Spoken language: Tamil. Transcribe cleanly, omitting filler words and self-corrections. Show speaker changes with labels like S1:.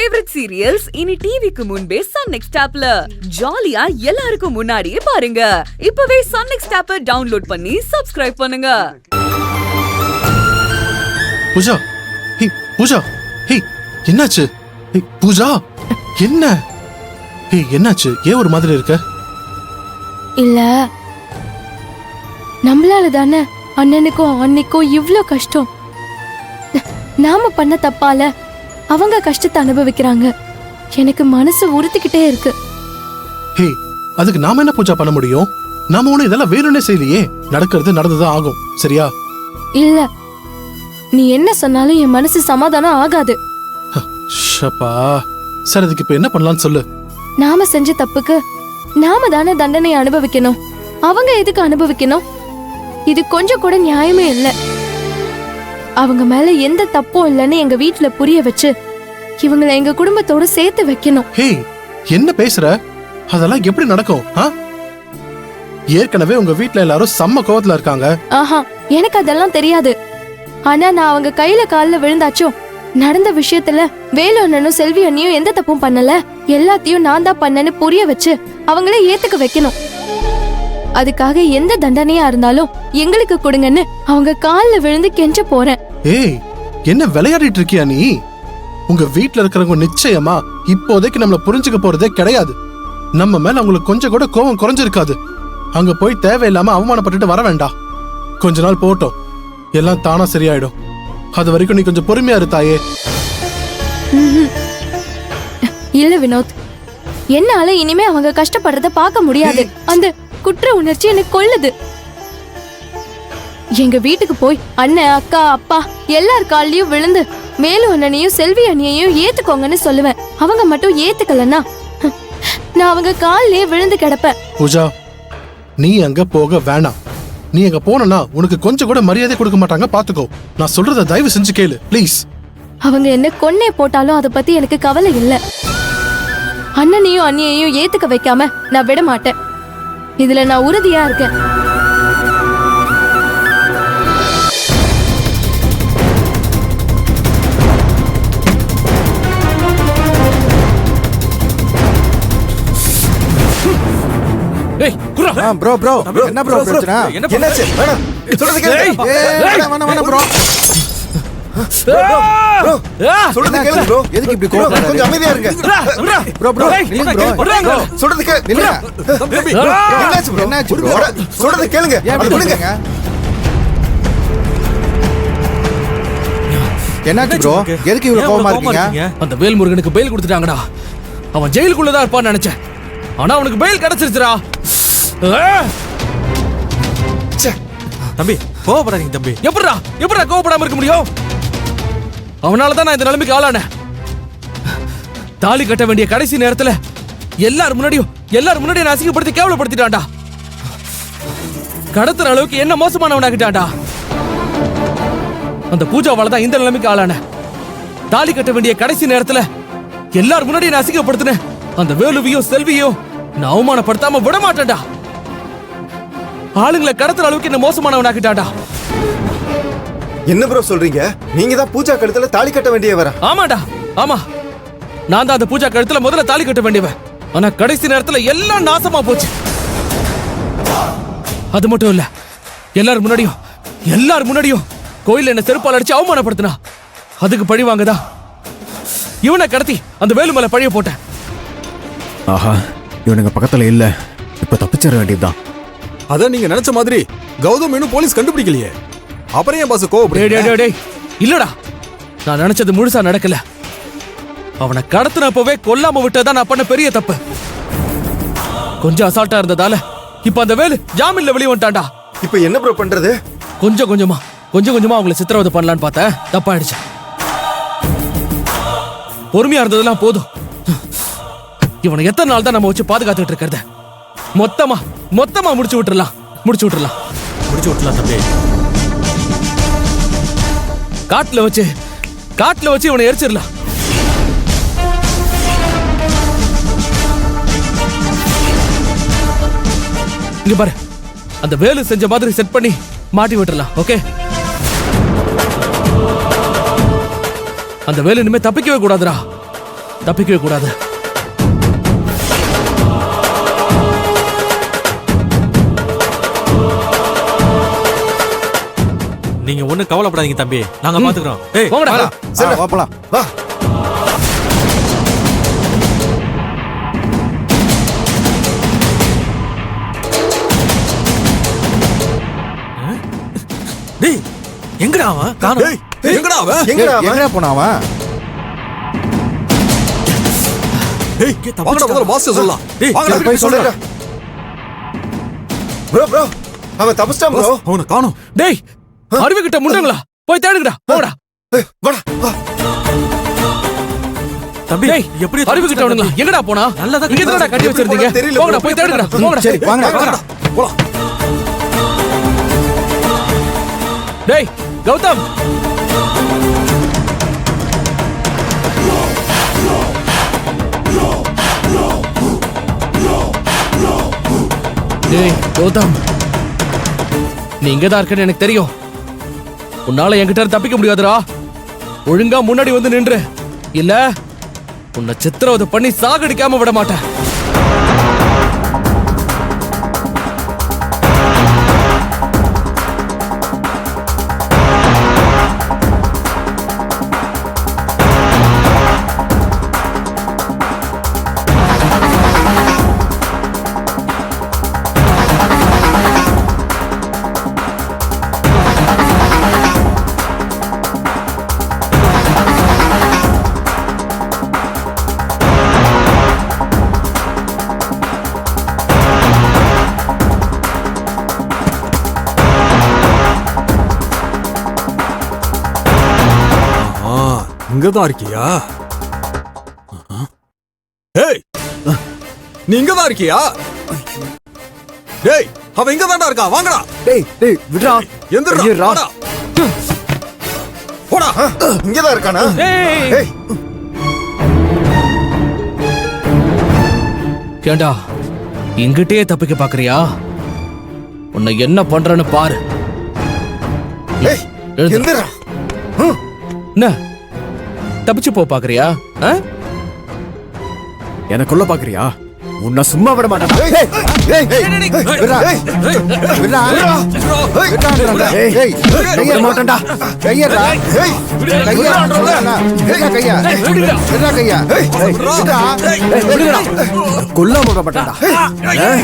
S1: ஃபேவரட் சீரியல்ஸ் இனி டிவிக்கு முன்பே சன் நெக்ஸ்ட் ஆப்ல ஜாலியா எல்லாருக்கும் முன்னாடியே பாருங்க. இப்பவே சன் நெக்ஸ்ட் ஆப்பை டவுன்லோட் பண்ணி சப்ஸ்கிரைப் பண்ணுங்க.
S2: பூஜா, ஹே பூஜா, ஹே என்னாச்சு? ஹே பூஜா, என்ன? ஹே என்னாச்சு? ஏன் ஒரு மாதிரி இருக்க?
S3: இல்ல, நம்மளால தானே அண்ணனுக்கும் அன்னைக்கும் இவ்ளோ கஷ்டம். நாம பண்ண தப்பால அவங்க கஷ்டத்தை அனுபவிக்கிறாங்க. எனக்கு மனசு உறுத்திக்கிட்டே இருக்கு.
S2: ஹே, அதுக்கு நாம என்ன பூஜா பண்ண முடியும்? நாம ஒண்ணு இதெல்லாம் வேணும்னே செய்யலையே. நடக்கிறது நடந்துதான் ஆகும், சரியா?
S3: இல்ல, நீ என்ன சொன்னாலும் என் மனசு சமாதானம் ஆகாது.
S2: ஷப்பா, சரி அதுக்கு இப்ப என்ன பண்ணலாம்னு சொல்லு.
S3: நாம செஞ்ச தப்புக்கு நாம தானே தண்டனை அனுபவிக்கணும். அவங்க எதுக்கு அனுபவிக்கணும்? இது கொஞ்சம் கூட நியாயமே இல்ல. அவங்க மேல எந்த தப்பும் இல்லைன்னு எங்க வீட்டுல புரிய வச்சு இவங்களை எங்க குடும்பத்தோட சேர்த்து வைக்கணும்.
S2: ஹே, என்ன பேசுற? அதெல்லாம் எப்படி நடக்கும்? ஏற்கனவே உங்க வீட்டுல எல்லாரும் செம்ம கோவத்துல இருக்காங்க.
S3: ஆஹா, எனக்கு அதெல்லாம் தெரியாது. ஆனா நான் அவங்க கையில கால்ல விழுந்தாச்சோ நடந்த விஷயத்துல வேலு அண்ணனும் செல்வி அண்ணியும் எந்த தப்பும் பண்ணல, எல்லாத்தையும் நான் தான் பண்ணேன்னு புரிய வச்சு அவங்களே ஏத்துக்க வைக்கணும். அதுக்காக எந்த தண்டனையா இருந்தாலும் எங்களுக்கு கொடுங்கன்னு அவங்க கால்ல விழுந்து கெஞ்ச போறேன்.
S2: ஏய், என்ன விளையாடிட்டு இருக்கியா நீ? உங்க வீட்டுல இருக்கிறவங்க நிச்சயமா இப்போதைக்கு நம்மள புரிஞ்சுக்க போறதே கிடையாது. நம்ம மேல அவங்களுக்கு கொஞ்சம் கூட கோபம் குறைஞ்சிருக்காது. அங்க போய் தேவையில்லாம அவமானப்பட்டுட்டு வர வேண்டாம். கொஞ்ச நாள் போட்டோம், எல்லாம் தானா சரியாயிடும். அது வரைக்கும் நீ கொஞ்சம் பொறுமையா இருத்தாயே.
S3: இல்ல வினோத், என்னால இனிமே அவங்க கஷ்டப்படுறத பார்க்க முடியாது. அந்த குற்ற உணர்ச்சி எனக்கு கொல்லுது. எங்க வீட்டுக்கு போய் அண்ணன், அக்கா, அப்பா எல்லார் கால்லயும் விழுந்து மேலு அண்ணனையும் செல்வி அண்ணியையும் ஏத்துக்கோங்கன்னு சொல்லுவேன். அவங்க மட்டும் ஏத்துக்கலன்னா நான் அவங்க கால்லயே விழுந்து கிடப்பேன்.
S2: பூஜா, நீ அங்க போக வேணாம். நீ அங்க போனா உனக்கு கொஞ்சம் கூட மரியாதை கொடுக்க மாட்டாங்க, பாத்துக்கோ. நான் சொல்றத தயவு செஞ்சு கேளு ப்ளீஸ்.
S3: அவங்க என்ன கொன்னே போட்டாலும் அதை பத்தி எனக்கு கவலை இல்ல. அண்ணனையும் அண்ணியையும் ஏத்துக்க வைக்காம நான் விட மாட்டேன். இதுல நான் உறுதியா இருக்கேன்.
S4: ஏய் குர்ரா,
S5: ப்ரோ என்ன ப்ரோ பிரச்சனை? என்னாச்சு? வேணாம் சொல்றது கேளு. வேணாம் ப்ரோ. சொல்றது கேளு ப்ரோ. எதுக்கு இப்படி கோவம்? கொஞ்சம் அமைதியா இருங்க. ப்ரோ நில்லுங்க ப்ரோ. சொல்றது கேளு. நில்லுங்க. என்னாச்சு ப்ரோ? சொல்றது கேளுங்க. சொல்லுங்க. என்னாச்சு ப்ரோ? எதுக்கு இவ்வளவு கோவமா இருக்கீங்க?
S4: அந்த வேல்முருகனுக்கு பெயில் கொடுத்துட்டாங்கடா. அவன் ஜெயிலுக்குள்ள தான் இருப்பான்னு நினைச்சேன். ஆனா அவனுக்கு பெயில் கிடைச்சிருச்சுடா.
S5: தம்பி கோவப்படாதீங்க தம்பி.
S4: எப்படிடா கோவப்படாம இருக்க முடியும்? அவனாலதான் நான் இந்த நிலைமைக்கு ஆளானேன். தாலி கட்ட வேண்டிய கடைசி நேரத்துல எல்லாரும் முன்னாடியும் அசிங்கப்படுத்தி கேவலப்படுத்திட்டான்டா. கடத்துற அளவுக்கு என்ன மோசமானவனாகிட்டான்டா. அந்த பூஜாவால தான் இந்த நிலைமைக்கு ஆளான. தாலி கட்ட வேண்டிய கடைசி நேரத்துல எல்லாரும் முன்னாடியும் அசிங்கப்படுத்தின அந்த வேலுவையும் செல்வியும் நான் அவமானப்படுத்தாம விட மாட்டேன்டா. ஆளுங்களை கடத்துற அளவுக்கு என்ன மோசமானவனாகிட்டான்டா.
S5: என்ன ப்ரோ சொல்றீங்க? நீங்க தான் பூஜா கழுத்துல தாலி கட்ட வேண்டியவரா?
S4: ஆமாடா, ஆமா. நான் தான் அந்த பூஜா கழுத்துல முதல்ல தாலி கட்ட வேண்டியவன். ஆனா கடைசி நேரத்துல எல்லாம் நாசமா போச்சு. அது மட்டும் இல்ல, எல்லாரும் முன்னாடியும் கோயில என்ன செருப்பால் அடிச்சு அவமானப்படுத்தினா. அதுக்கு பழி வாங்கதா இவனை கடத்தி அந்த வேலு மேல பழிய போட்டேன்.
S6: ஆஹா, இவனுங்க பக்கத்துல இல்ல, இப்ப தப்பிச்சிட வேண்டியதுதான்.
S7: அதான் நீங்க நினைச்ச மாதிரி கௌதம் இன்னும் போலீஸ் கண்டுபிடிக்கலையே. அப்புறம் ஏன் பாஸ் கோவப்படுறீங்க?
S4: இல்லடா, நான் நினைச்சது முழுசா நடக்கல. அவனை கடத்தினப்பவே கொல்லாம விட்டதான் நான் பண்ண பெரிய தப்பு. கொஞ்சம் அசால்ட்டா இருந்ததால இப்ப அந்த வேலு ஜாமீன்ல வெளிய வந்துட்டான்டா.
S5: இப்ப என்ன ப்ரோ பண்றது?
S4: கொஞ்சம் கொஞ்சமா அவங்களை சித்திரவதை பண்ணலான்னு பார்த்தேன், தப்பாயிடுச்சு. பொறுமையா இருந்ததெல்லாம் போதும். இவனை எத்தனை நாள் தான் நம்ம வச்சு பாதுகாத்துட்டு இருக்கிறத? மொத்தமா முடிச்சு விட்டுறலாம் தம்பி. காட்டுல வச்சு இவனை எரிச்சிடலாம். இங்க பாரு, அந்த வேலு செஞ்ச மாதிரி செட் பண்ணி மாட்டி விட்டுறலாம். ஓகே, அந்த வேலு இனிமே தப்பிக்கவே கூடாதுடா. தப்பிக்கவே கூடாது.
S8: நீங்க ஒண்ணும் கவலைப்படாதீங்க தம்பி, நாங்க பாத்துக்கிறோம். ஏய்
S4: போங்கடா.
S5: சரி வா போலாம் வா.
S8: டேய் எங்கடா அவன்? காணோம்.
S7: டேய், எங்கடா அவன்?
S5: எங்கடா போனா அவன்?
S7: டேய், வாங்கடா முதல்ல பாஸ் சொல்லலாம்.
S8: டேய்,
S7: வாங்கடா
S5: போய் சொல்லுடா. ப்ரோ அவன் தப்பிச்சிட்டான் ப்ரோ.
S7: அவனை காணோம்.
S4: டேய், அறிவு கிட்ட முண்டங்களா, போய் தேடுங்கடா. போங்கடா.
S5: வாடா வா.
S8: தம்பி
S4: டேய்,
S8: எப்படி
S4: அறிவு கிட்ட விடுங்களா, எங்கடா போனா?
S8: நல்லதா
S4: இங்க தானடா கட்டி வச்சிருந்தீங்க.
S5: தெரியல,
S4: போங்கடா, போய் தேடுங்கடா. போங்கடா.
S5: சரி வாங்கடா
S7: வாங்கடா போலாம்.
S4: டேய், கௌதம். டேய், கௌதம். நீ இங்கதான் இருக்கன்னு எனக்கு தெரியும். உன்னால என்கிட்ட இருந்து தப்பிக்க முடியாதுடா. ஒழுங்கா முன்னாடி வந்து நின்று, இல்ல உன்னை சித்திரவதை பண்ணி சாகடிக்காம விட மாட்டேன்.
S7: இங்கதான் இருக்கியா? ஏய், நீ இங்கதான் இருக்கியா? டேய், அவன் இங்கதான்டா இருக்கா. வாங்கடா.
S5: டேய் விட்றா.
S7: எந்திரா.
S5: ஐயரா.
S7: வாடா. போடா.
S5: இங்கதான் இருக்கானா?
S4: ஏய்,
S5: ஏய்
S4: ஏண்டா இங்கிட்டே தப்பிக்க பாக்குறியா? உன்னை என்ன பண்றேன்னு பாரு.
S5: ஏய்
S4: எழுந்துரு.
S5: எந்திரா.
S4: என்ன தப்பிச்சு போ பாக்குறியா? ஆ?
S6: எனக்குள்ள பாக்குறியா? உன்னை சும்மா விட மாட்டேன்.
S5: ஏய் ஏய் ஏய் விட்றா. ஏய் விட்றா. விட்றா. ஏய் கைய மாட்டேன்டா. கையடா. ஏய் கையா. விட்றா கையா. விட்றா கையா. ஏய் விட்றா.
S6: கொல்லாம விட மாட்டேன்டா.
S5: ஏய்